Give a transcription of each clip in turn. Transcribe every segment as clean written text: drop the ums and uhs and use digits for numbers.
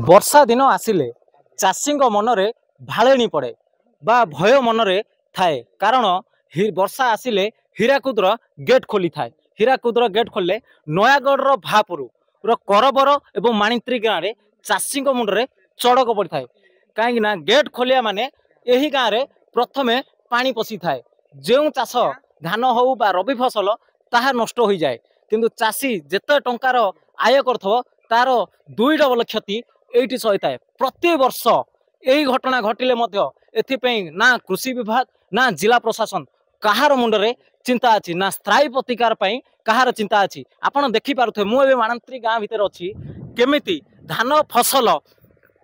वर्षा दिन आसिले चाषी मनरे भाड़ेणी पड़े बा भय मनरे थाए कारण वर्षा आसिले हीराकुदर गेट खोली थाए। हीराकुदर गेट खोलले नयागढ़ भापुर करबर एवं माणित्री गाँव में चाषी मुंडरे चड़क पड़ थाए कहीं गेट खोलिया माने यही गाँव में प्रथमे पानी पशि थाए। जो चाष धान हो बा रबी फसल ताहा नष्ट हो जाए किंतु चाषी जेते टंकार आय करथो तार 2 डबल क्षति एठी सही थाए। प्रति वर्ष यही घटना घटिले ना कृषि विभाग ना जिला प्रशासन कहार मुंडरे चिंता अच्छी ना स्थायी प्रतिकार कहार चिंता अच्छी। आपण देखि पारुथे मुझे माणत्री गाँ भितर अच्छी केमिति धान फसल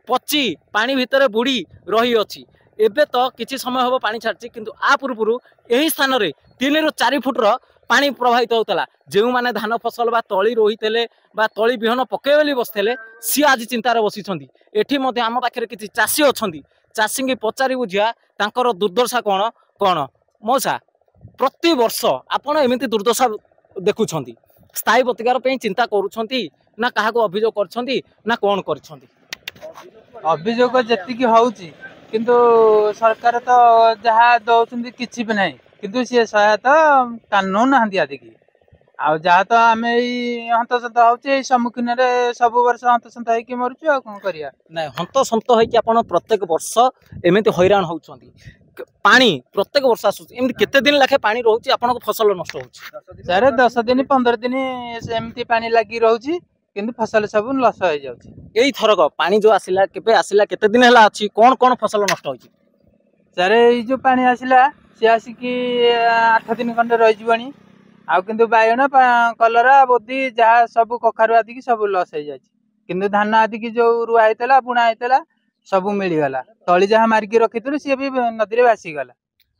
पची पानी भितर बुड़ी रही अच्छी। एबे तो किछि समय हम पानी छाड़ी किंतु आ पूर्व यही स्थान रे 3 ରୁ 4 फुटर पानी प्रवाहित होता। जो माने धान फसल बा तली रोही बा तली बिहन पके बोली बसते सी आज चिंतार बसी एठी मध्य आम पाखे किसी चाषी अच्छा चाषी की पचारि बुझिया तांकर दुर्दशा कौन कौन मौसा प्रति वर्ष आपण एमती दुर्दशा देखुं स्थायी प्रतिकार चिंता करुँच ना क्या अभियोग कर कौन कर अभियोग जी हूँ किंतु सरकार तो जहाँ दौरान किसी भी ना किंतु सी सहायता कानून ना आदिकी आ जहाँ तो आम हंतसंत हो सम्मुखीन सब वर्ष हंतसंत हो मरुचु आ कौन करिया ना हंतसंत हो प्रत्येक वर्ष एमती हैरान होउछंती। पानी प्रत्येक वर्ष आसुच एमती केते दिन लाखे पानी रहउची आपन फसल नष्ट होउची सर 10 दिन 15 दिन एमती पानी लगी रहउची किंतु फसल सब लस हो जाउची। एई थरक पानी जो आसिला केबे आसिला केते दिन हला अछि कोन कोन फसल नष्ट होइची सर ए जो पानी आसिला से आसिकी 8 दिन खंडे रहि जीवनी आ किंतु बायण कलरा बोदी जहाँ सब कखारु आदि सब लस हो जाए किंतु धान आदि की जो रुआ होता बुणा होता सब मिलगला तली जहाँ मारिकी रखी सी भी नदी में भासीगला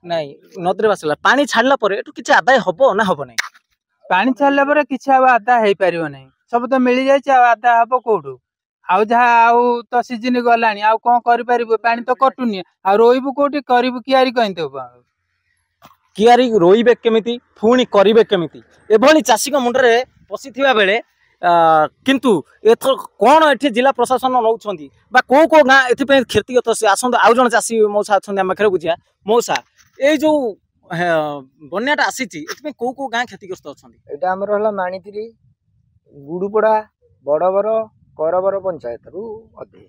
नहीं नदी भासीगला पानी छाड़ला पर एटू किछि आदाय हबो ना हबो नहीं पानी छाड़ला पर किछि आदाय हो पारिबो नहीं सब तो मिल जाए आदाय हबो कोठू आ जहाँ आउ तो सीजन गलानी आ कौन करि परिबो पानी तो कटुनी आ रोइबु कोठी करिबु कियारी कहिते कियारी रोइबे केमिति पुणी करिबे केमिति एभली चाषी मुंडरे पशिथिबा बेले किंतु एथर कौन एठी जिला प्रशासन नौछंती बा को को गाँ एथि क्षतिगत से आसंत आउ जन चाषी मौसा अछंती हम पाखरे बुझिया मौसा ए जो बन्याटा आसीची एथि को को गाँ क्षतिग्रस्त अछंती एटा हमर हला माणित्री गुडुपड़ा बड़बर करबर पंचायत रु अधे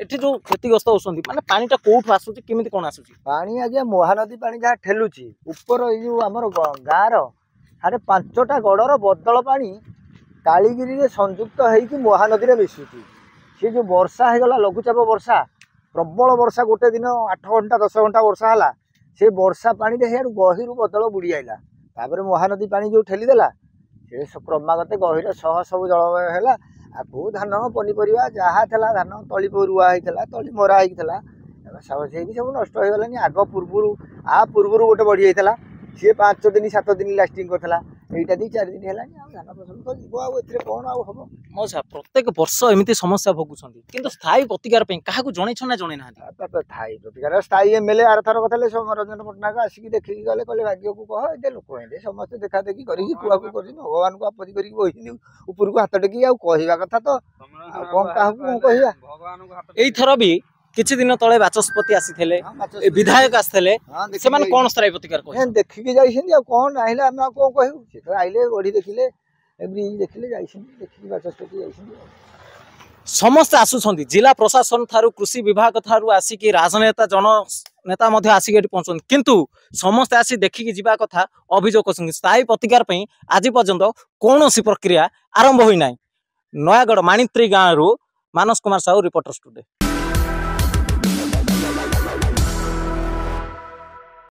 एठी जो क्षतिग्रस्त होसंती माने पानीटा कोठु आसुची केमिति कोन आसुची पानी आज्ञा महानदी पानी जहाँ ठेलुची ऊपर यो आमर गाँर हारे 5टा गड़र बदल पानी कालीगिरी रे संयुक्त होइकी महानदी रे मिशुची। सी जो वर्षा होगला लघुचाप वर्षा प्रबल वर्षा गोटे दिन 8 घंटा 10 घंटा वर्षा है से वर्षा पानी रे गहिरु बदल बुड़ी आइला तापर महानदी पानी जो ठेलीदेला से क्रमागत गहिर सह सब जलमय है आगु धान पनीपरिया जहाँ था धान तली रुआ होता तली मरा होता सब नष्ट हो गलानी आग पूर्व गोटे बढ़ी होता सी 5 दिन 7 दिन लास्टिंग करता एटा 2-4 दिन है धान फसल तो जीव कौन हम मौसा प्रत्येक वर्ष एमती समस्या भोगुंट कि स्थायी प्रतिकार क्या जन ना जन ना स्थायी प्रतिकार स्थायी एमएलए आर थर कथे रंजन पट्टनायक आसिक देखिकी गले कहले भाग्य को कह ए लोक हे समस्त देखा देखी करी कुआ को कर भगवान को आपत्ति करी बही ऊपर को हाथ टेकी कहवा कथा तो कौन क्या यही थर भी किछि दिन तले बाचस्पति आसीथिले विधायक आसीथिले से माने कोन स्थायी प्रतिकार कहै देखिके जाइछिन आ कोन आइले हम कोन कहू से तो आइले गढी देखिले ब्रिज देखिले जाइछिन देखि बाचस्पति जाइछिन समस्त आसुछंती जिला प्रशासन थारु कृषि विभाग थारु आसी कि राजनेता जन नेता मध्ये आसी एठी पहुंचन किंतु समस्त आसी देखिकी जीवा कथा अभियोग करछन स्थायी प्रतिकार पई आज पर्यंत कोनोसी प्रक्रिया आरंभ होई नै। नयागढ़ माणित्री गाँव रु मानस कुमार साहू रिपोर्टर स्टूडियो।